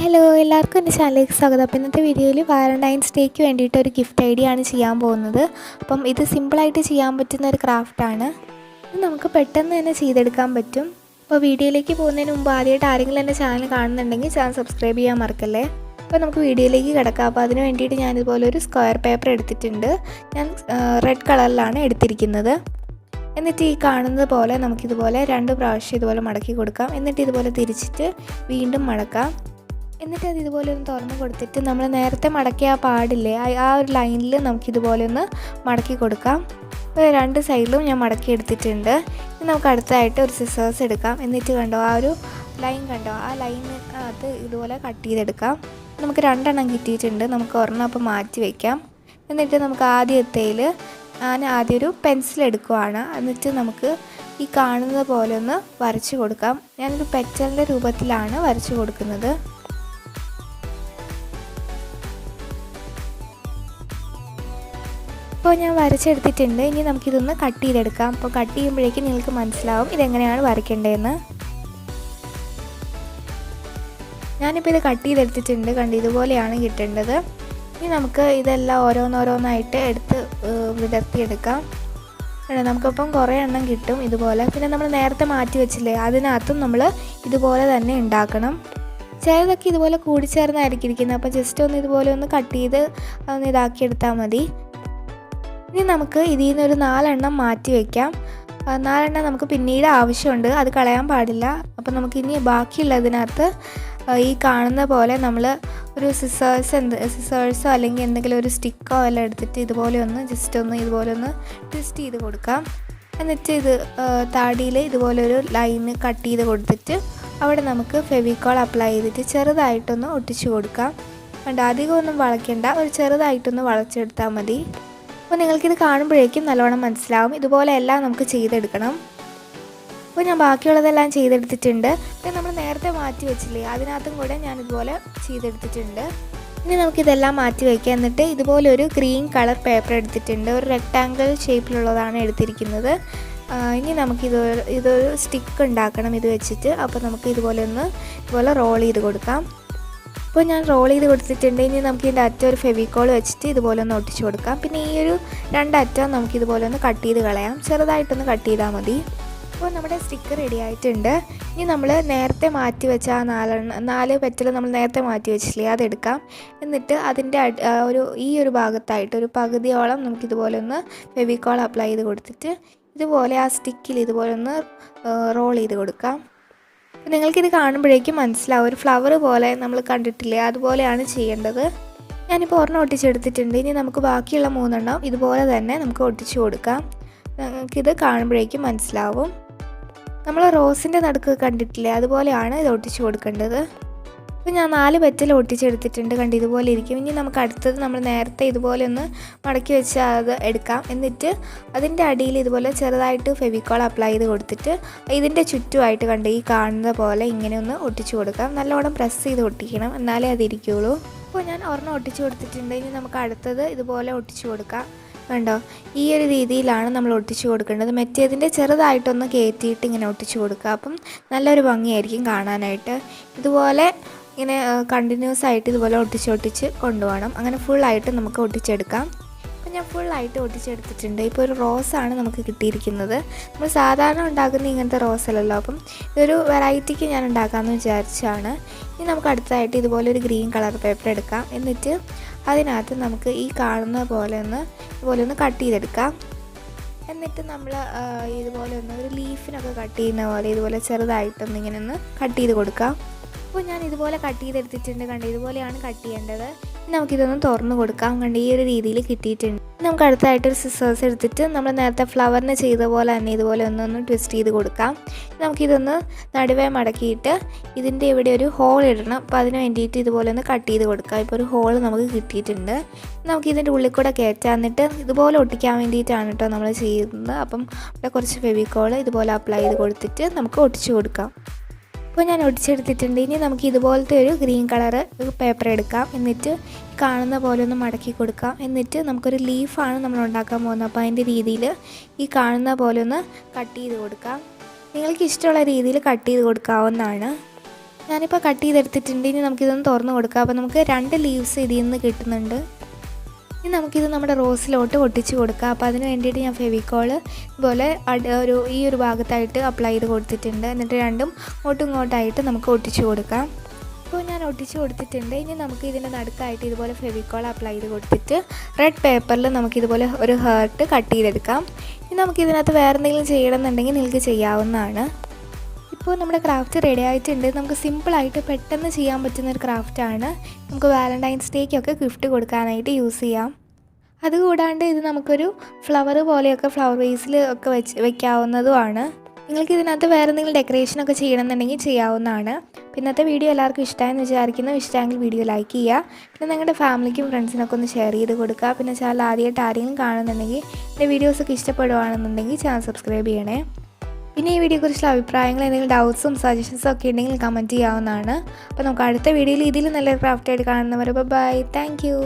Hello എല്ലാവർക്കും എൻ്റെ ചാനലിലേക്ക് സ്വാഗതം. അപ്പോൾ ഇന്നത്തെ വീഡിയോയിൽ വാലൻറ്റൈൻസ് ഡേക്ക് വേണ്ടിയിട്ട് ഒരു ഗിഫ്റ്റ് ഐഡിയ ആണ് ചെയ്യാൻ പോകുന്നത്. അപ്പം ഇത് സിമ്പിളായിട്ട് ചെയ്യാൻ പറ്റുന്ന ഒരു ക്രാഫ്റ്റാണ്. ഇത് നമുക്ക് പെട്ടെന്ന് തന്നെ ചെയ്തെടുക്കാൻ പറ്റും. അപ്പോൾ വീഡിയോയിലേക്ക് പോകുന്നതിന് മുമ്പ് ആദ്യമായിട്ട് ആരെങ്കിലും എൻ്റെ ചാനൽ കാണുന്നുണ്ടെങ്കിൽ ചാനൽ സബ്സ്ക്രൈബ് ചെയ്യാൻ മറക്കല്ലേ. അപ്പോൾ നമുക്ക് വീഡിയോയിലേക്ക് കിടക്കാം. അപ്പോൾ അതിന് വേണ്ടിയിട്ട് ഞാനിതുപോലെ ഒരു സ്ക്വയർ പേപ്പർ എടുത്തിട്ടുണ്ട്. ഞാൻ റെഡ് കളറിലാണ് എടുത്തിരിക്കുന്നത്. എന്നിട്ട് ഈ കാണുന്നത് പോലെ നമുക്കിതുപോലെ 2 പ്രാവശ്യം ഇതുപോലെ മടക്കി കൊടുക്കാം. എന്നിട്ട് ഇതുപോലെ തിരിച്ചിട്ട് വീണ്ടും മടക്കാം. എന്നിട്ട് അത് ഇതുപോലെ ഒന്ന് തുറന്ന് കൊടുത്തിട്ട് നമ്മൾ നേരത്തെ മടക്കിയ ആ പാടില്ലേ, ആ ഒരു ലൈനിൽ നമുക്കിതുപോലെ ഒന്ന് മടക്കി കൊടുക്കാം. അപ്പോൾ 2 സൈഡിലും ഞാൻ മടക്കി എടുത്തിട്ടുണ്ട്. ഇനി നമുക്ക് അടുത്തായിട്ട് ഒരു സിസേഴ്സ് എടുക്കാം. എന്നിട്ട് കണ്ടോ ആ ഒരു ലൈൻ കണ്ടോ, ആ ലൈനകത്ത് ഇതുപോലെ കട്ട് ചെയ്തെടുക്കാം. നമുക്ക് 2 എണ്ണം കിട്ടിയിട്ടുണ്ട്. നമുക്ക് ഒരെണ്ണം അപ്പോൾ മാറ്റി വയ്ക്കാം. എന്നിട്ട് നമുക്ക് ആദ്യം ഒരു പെൻസിൽ എടുക്കുവാണ്. എന്നിട്ട് നമുക്ക് ഈ കാണുന്നത് പോലെ ഒന്ന് വരച്ച് കൊടുക്കാം. ഞാനൊരു പെറ്റലിൻ്റെ രൂപത്തിലാണ് വരച്ച് കൊടുക്കുന്നത്. അപ്പോൾ ഞാൻ വരച്ചെടുത്തിട്ടുണ്ട്. ഇനി നമുക്കിതൊന്ന് കട്ട് ചെയ്തെടുക്കാം. അപ്പോൾ കട്ട് ചെയ്യുമ്പോഴേക്കും നിങ്ങൾക്ക് മനസ്സിലാവും ഇതെങ്ങനെയാണ് വരയ്ക്കേണ്ടതെന്ന്. ഞാനിപ്പോൾ ഇത് കട്ട് ചെയ്തെടുത്തിട്ടുണ്ട്. കണ്ട് ഇതുപോലെയാണ് കിട്ടേണ്ടത്. ഇനി നമുക്ക് ഇതെല്ലാം ഓരോന്നോരോന്നായിട്ട് എടുത്ത് വിടർത്തിയെടുക്കാം. നമുക്കിപ്പം കുറേ എണ്ണം കിട്ടും ഇതുപോലെ. പിന്നെ നമ്മൾ നേരത്തെ മാറ്റി വെച്ചില്ലേ, അതിനകത്തും നമ്മൾ ഇതുപോലെ തന്നെ ഉണ്ടാക്കണം. ചിലതൊക്കെ ഇതുപോലെ കൂടിച്ചേർന്നായിരിക്കും ഇരിക്കുന്നത്. അപ്പോൾ ജസ്റ്റ് ഒന്ന് ഇതുപോലെ ഒന്ന് കട്ട് ചെയ്ത് ഒന്ന് ഇതാക്കിയെടുത്താൽ മതി. ഇനി നമുക്ക് ഇതിൽ നിന്നൊരു 4 എണ്ണം മാറ്റി വയ്ക്കാം. 4 എണ്ണം നമുക്ക് പിന്നീട് ആവശ്യമുണ്ട്, അത് കളയാൻ പാടില്ല. അപ്പോൾ നമുക്കിനി ബാക്കിയുള്ളതിനകത്ത് ഈ കാണുന്ന പോലെ നമ്മൾ ഒരു സിസേഴ്സോ അല്ലെങ്കിൽ എന്തെങ്കിലും ഒരു സ്റ്റിക്കോ എല്ലാം എടുത്തിട്ട് ഇതുപോലെ ഒന്ന് ജസ്റ്റ് ഒന്ന് ഇതുപോലെ ഒന്ന് ട്വിസ്റ്റ് ചെയ്ത് കൊടുക്കാം. എന്നിട്ട് ഇത് താടിയിൽ ഇതുപോലെ ഒരു ലൈന് കട്ട് ചെയ്ത് കൊടുത്തിട്ട് അവിടെ നമുക്ക് ഫെവിക്കോൾ അപ്ലൈ ചെയ്തിട്ട് ചെറുതായിട്ടൊന്ന് ഒട്ടിച്ചു കൊടുക്കാം. കണ്ടോ, അധികമൊന്നും വളയ്ക്കേണ്ട, ഒരു ചെറുതായിട്ടൊന്ന് വളച്ചെടുത്താൽ മതി. അപ്പോൾ നിങ്ങൾക്കിത് കാണുമ്പോഴേക്കും നല്ലോണം മനസ്സിലാവും. ഇതുപോലെ എല്ലാം നമുക്ക് ചെയ്തെടുക്കണം. അപ്പോൾ ഞാൻ ബാക്കിയുള്ളതെല്ലാം ചെയ്തെടുത്തിട്ടുണ്ട്. പിന്നെ നമ്മൾ നേരത്തെ മാറ്റി വെച്ചില്ലേ, അതിനകത്തും കൂടെ ഞാൻ ഇതുപോലെ ചെയ്തെടുത്തിട്ടുണ്ട്. ഇനി നമുക്കിതെല്ലാം മാറ്റി വയ്ക്കാം. എന്നിട്ട് ഇതുപോലെ ഒരു ഗ്രീൻ കളർ പേപ്പർ എടുത്തിട്ടുണ്ട്. ഒരു റെക്റ്റാങ്കിൾ ഷേപ്പിലുള്ളതാണ് എടുത്തിരിക്കുന്നത്. ഇനി ഇതൊരു സ്റ്റിക്ക് ഉണ്ടാക്കണം ഇത് വെച്ചിട്ട്. അപ്പോൾ നമുക്ക് ഇതുപോലെ റോൾ ചെയ്ത് കൊടുക്കാം. അപ്പോൾ ഞാൻ റോൾ ചെയ്ത് കൊടുത്തിട്ടുണ്ട്. ഇനി നമുക്ക് ഇതിൻ്റെ അറ്റം ഒരു ഫെവിക്കോൾ വെച്ചിട്ട് ഇതുപോലെ ഒന്ന് ഒട്ടിച്ച് കൊടുക്കാം. പിന്നെ ഈ ഒരു 2 അറ്റം നമുക്ക് ഇതുപോലെ ഒന്ന് കട്ട് ചെയ്ത് കളയാം. ചെറുതായിട്ടൊന്ന് കട്ട് ചെയ്താൽ മതി. അപ്പോൾ നമ്മുടെ സ്റ്റിക്കർ റെഡി ആയിട്ടുണ്ട്. ഇനി നമ്മൾ നേരത്തെ മാറ്റി വെച്ച ആ 4 പെറ്റൽ നമ്മൾ നേരത്തെ മാറ്റി വെച്ചില്ലേ, അതെടുക്കാം. എന്നിട്ട് അതിൻ്റെ ഈ ഒരു ഭാഗത്തായിട്ട് ഒരു പകുതിയോളം നമുക്കിതുപോലെ ഒന്ന് ഫെവിക്കോൾ അപ്ലൈ ചെയ്ത് കൊടുത്തിട്ട് ഇതുപോലെ ആ സ്റ്റിക്കിൽ ഇതുപോലെ ഒന്ന് റോൾ ചെയ്ത് കൊടുക്കാം. നിങ്ങൾക്കിത് കാണുമ്പോഴേക്കും മനസ്സിലാവും, ഒരു ഫ്ലവർ പോലെ നമ്മൾ കണ്ടിട്ടില്ലേ, അതുപോലെയാണ് ചെയ്യേണ്ടത്. ഞാനിപ്പോൾ ഒരെണ്ണം ഒട്ടിച്ചെടുത്തിട്ടുണ്ട്. ഇനി നമുക്ക് ബാക്കിയുള്ള 3 എണ്ണം ഇതുപോലെ തന്നെ നമുക്ക് ഒട്ടിച്ചു കൊടുക്കാം. നിങ്ങൾക്കിത് കാണുമ്പോഴേക്കും മനസ്സിലാവും. നമ്മൾ റോസിൻ്റെ നടുക്ക് കണ്ടിട്ടില്ലേ, അതുപോലെയാണ് ഇത് ഒട്ടിച്ചു കൊടുക്കേണ്ടത്. അപ്പോൾ ഞാൻ 4 പെറ്റൽ ഒട്ടിച്ചെടുത്തിട്ടുണ്ട്. കണ്ട് ഇതുപോലെ ഇരിക്കും. ഇനി നമുക്ക് അടുത്തത് നമ്മൾ നേരത്തെ ഇതുപോലെ ഒന്ന് മടക്കി വെച്ച് അത് എടുക്കാം. എന്നിട്ട് അതിൻ്റെ അടിയിൽ ഇതുപോലെ ചെറുതായിട്ട് ഫെവിക്കോൾ അപ്ലൈ ചെയ്ത് കൊടുത്തിട്ട് ഇതിൻ്റെ ചുറ്റുമായിട്ട് കണ്ട് ഈ കാണുന്ന പോലെ ഇങ്ങനെ ഒന്ന് ഒട്ടിച്ചു കൊടുക്കാം. നല്ലോണം പ്രസ് ചെയ്ത് ഒട്ടിക്കണം, എന്നാലേ അതിരിക്കുകയുള്ളൂ. അപ്പോൾ ഞാൻ ഒരെണ്ണം ഒട്ടിച്ചു കൊടുത്തിട്ടുണ്ട്. ഇനി നമുക്ക് അടുത്തത് ഇതുപോലെ ഒട്ടിച്ചു കൊടുക്കാം. കണ്ടോ, ഈ ഒരു രീതിയിലാണ് നമ്മൾ ഒട്ടിച്ചു കൊടുക്കേണ്ടത്. മറ്റേതിൻ്റെ ചെറുതായിട്ടൊന്ന് കയറ്റിയിട്ട് ഇങ്ങനെ ഒട്ടിച്ചു കൊടുക്കുക. അപ്പം നല്ലൊരു ഭംഗിയായിരിക്കും കാണാനായിട്ട്. ഇതുപോലെ ഇങ്ങനെ കണ്ടിന്യൂസ് ആയിട്ട് ഇതുപോലെ ഒട്ടിച്ച് കൊണ്ടുപോകണം. അങ്ങനെ ഫുള്ളായിട്ട് നമുക്ക് ഒട്ടിച്ചെടുക്കാം. അപ്പോൾ ഞാൻ ഫുള്ളായിട്ട് ഒട്ടിച്ചെടുത്തിട്ടുണ്ട്. ഇപ്പോൾ ഒരു റോസാണ് നമുക്ക് കിട്ടിയിരിക്കുന്നത്. നമ്മൾ സാധാരണ ഉണ്ടാക്കുന്ന ഇങ്ങനത്തെ റോസല്ലല്ലോ. അപ്പം ഇതൊരു വെറൈറ്റിക്ക് ഞാൻ ഉണ്ടാക്കാമെന്ന് വിചാരിച്ചാണ്. ഇനി നമുക്ക് അടുത്തതായിട്ട് ഇതുപോലെ ഒരു ഗ്രീൻ കളർ പേപ്പർ എടുക്കാം. എന്നിട്ട് അതിനകത്ത് നമുക്ക് ഈ കാണുന്ന പോലെ ഒന്ന് കട്ട് ചെയ്തെടുക്കാം. എന്നിട്ട് നമ്മൾ ഇതുപോലെ ഒരു ലീഫിനൊക്കെ കട്ട് ചെയ്യുന്ന പോലെ ഇതുപോലെ ചെറുതായിട്ടൊന്ന് ഇങ്ങനെ ഒന്ന് കട്ട് ചെയ്ത് കൊടുക്കാം. അപ്പോൾ ഞാൻ ഇതുപോലെ കട്ട് ചെയ്തെടുത്തിട്ടുണ്ട്. കണ്ട് ഇതുപോലെയാണ് കട്ട് ചെയ്യേണ്ടത്. നമുക്കിതൊന്ന് തുറന്ന് കൊടുക്കാം. കണ്ട് ഈ ഒരു രീതിയിൽ കിട്ടിയിട്ടുണ്ട്. നമുക്ക് അടുത്തായിട്ടൊരു സിസേഴ്സ് എടുത്തിട്ട് നമ്മൾ നേരത്തെ ഫ്ലവറിന് ചെയ്ത പോലെ തന്നെ ഇതുപോലെ ഒന്ന് ട്വിസ്റ്റ് ചെയ്ത് കൊടുക്കാം. നമുക്കിതൊന്ന് നടുവേ മടക്കിയിട്ട് ഇതിൻ്റെ ഇവിടെ ഒരു ഹോൾ ഇടണം. അപ്പോൾ അതിന് വേണ്ടിയിട്ട് ഇതുപോലെ ഒന്ന് കട്ട് ചെയ്ത് കൊടുക്കാം. ഇപ്പോൾ ഒരു ഹോൾ നമുക്ക് കിട്ടിയിട്ടുണ്ട്. നമുക്കിതിൻ്റെ ഉള്ളിൽ കൂടെ കയറ്റാം. എന്നിട്ട് ഇതുപോലെ ഒട്ടിക്കാൻ വേണ്ടിയിട്ടാണ് കേട്ടോ നമ്മൾ ചെയ്യുന്നത്. അപ്പം ഇവിടെ കുറച്ച് ഫെവിക്കോൾ ഇതുപോലെ അപ്ലൈ ചെയ്ത് കൊടുത്തിട്ട് നമുക്ക് ഒട്ടിച്ചു കൊടുക്കാം. അപ്പോൾ ഞാൻ ഒട്ടിച്ചെടുത്തിട്ടുണ്ട്. ഇനി നമുക്ക് ഇതുപോലത്തെ ഒരു ഗ്രീൻ കളർ പേപ്പർ എടുക്കാം. എന്നിട്ട് കാണുന്ന പോലെ ഒന്ന് മടക്കി കൊടുക്കാം. എന്നിട്ട് നമുക്കൊരു ലീഫാണ് നമ്മൾ ഉണ്ടാക്കാൻ പോകുന്നത്. അപ്പോൾ അതിൻ്റെ രീതിയിൽ ഈ കാണുന്ന പോലെ ഒന്ന് കട്ട് ചെയ്ത് കൊടുക്കാം. നിങ്ങൾക്ക് ഇഷ്ടമുള്ള രീതിയിൽ കട്ട് ചെയ്ത് കൊടുക്കാവുന്നതാണ്. ഞാനിപ്പോൾ കട്ട് ചെയ്തെടുത്തിട്ടുണ്ട്. ഇനി നമുക്കിതൊന്ന് തുറന്ന് കൊടുക്കാം. അപ്പോൾ നമുക്ക് 2 ലീവ്സ് ഇതിൽ നിന്ന് കിട്ടുന്നുണ്ട്. ഇനി നമുക്കിത് നമ്മുടെ റോസിലോട്ട് ഒട്ടിച്ച് കൊടുക്കാം. അപ്പോൾ അതിന് വേണ്ടിയിട്ട് ഞാൻ ഫെവിക്കോൾ ഇതുപോലെ ഈ ഒരു ഭാഗത്തായിട്ട് അപ്ലൈ ചെയ്ത് കൊടുത്തിട്ടുണ്ട്. എന്നിട്ട് രണ്ടും ഇങ്ങോട്ടായിട്ട് നമുക്ക് ഒട്ടിച്ച് കൊടുക്കാം. ഇപ്പോൾ ഞാൻ ഒട്ടിച്ച് കൊടുത്തിട്ടുണ്ട്. ഇനി നമുക്ക് ഇതിൻ്റെ നടുക്കായിട്ട് ഇതുപോലെ ഫെവിക്കോൾ അപ്ലൈ ചെയ്ത് കൊടുത്തിട്ട് റെഡ് പേപ്പറിൽ നമുക്കിതുപോലെ ഒരു ഹാർട്ട് കട്ട് ചെയ്തെടുക്കാം. ഇനി നമുക്കിതിനകത്ത് വേറെ എന്തെങ്കിലും ചെയ്യണമെന്നുണ്ടെങ്കിൽ നിങ്ങൾക്ക് ചെയ്യാവുന്നതാണ്. ഇപ്പോൾ നമ്മുടെ ക്രാഫ്റ്റ് റെഡി ആയിട്ടുണ്ട്. നമുക്ക് സിമ്പിളായിട്ട് പെട്ടെന്ന് ചെയ്യാൻ പറ്റുന്നൊരു ക്രാഫ്റ്റാണ്. നമുക്ക് വാലൻറ്റൈൻസ് ഡേക്കൊക്കെ ഗിഫ്റ്റ് കൊടുക്കാനായിട്ട് യൂസ് ചെയ്യാം. അതുകൂടാണ്ട് ഇത് നമുക്കൊരു ഫ്ലവർ പോലെയൊക്കെ ഫ്ലവർ വേസിൽ ഒക്കെ വെക്കാവുന്നതുമാണ്. നിങ്ങൾക്ക് ഇതിനകത്ത് വേറെ എന്തെങ്കിലും ഡെക്കറേഷനൊക്കെ ചെയ്യണമെന്നുണ്ടെങ്കിൽ ചെയ്യാവുന്നതാണ്. ഇന്നത്തെ വീഡിയോ എല്ലാവർക്കും ഇഷ്ടമായെന്ന് വിചാരിക്കുന്നു. ഇഷ്ടമെങ്കിൽ വീഡിയോ ലൈക്ക് ചെയ്യുക. പിന്നെ നിങ്ങളുടെ ഫാമിലിക്കും ഫ്രണ്ട്സിനൊക്കെ ഒന്ന് ഷെയർ ചെയ്ത് കൊടുക്കുക. പിന്നെ ചാനൽ ആദ്യമായിട്ട് ആരെങ്കിലും കാണുന്നുണ്ടെങ്കിൽ എൻ്റെ വീഡിയോസൊക്കെ ഇഷ്ടപ്പെടുകയാണെന്നുണ്ടെങ്കിൽ ചാനൽ സബ്സ്ക്രൈബ് ചെയ്യണേ. പിന്നെ ഈ വീഡിയോയെക്കുറിച്ചുള്ള അഭിപ്രായങ്ങൾ, എന്തെങ്കിലും ഡൗട്ട്സും സജഷൻസും ഒക്കെ ഉണ്ടെങ്കിൽ കമൻറ്റ് ചെയ്യാവുന്നതാണ്. അപ്പോൾ നമുക്ക് അടുത്ത വീഡിയോയിൽ ഇതിൽ നല്ലൊരു ക്രാഫ്റ്റായിട്ട് കാണുന്നവരെ ബൈ. Thank you.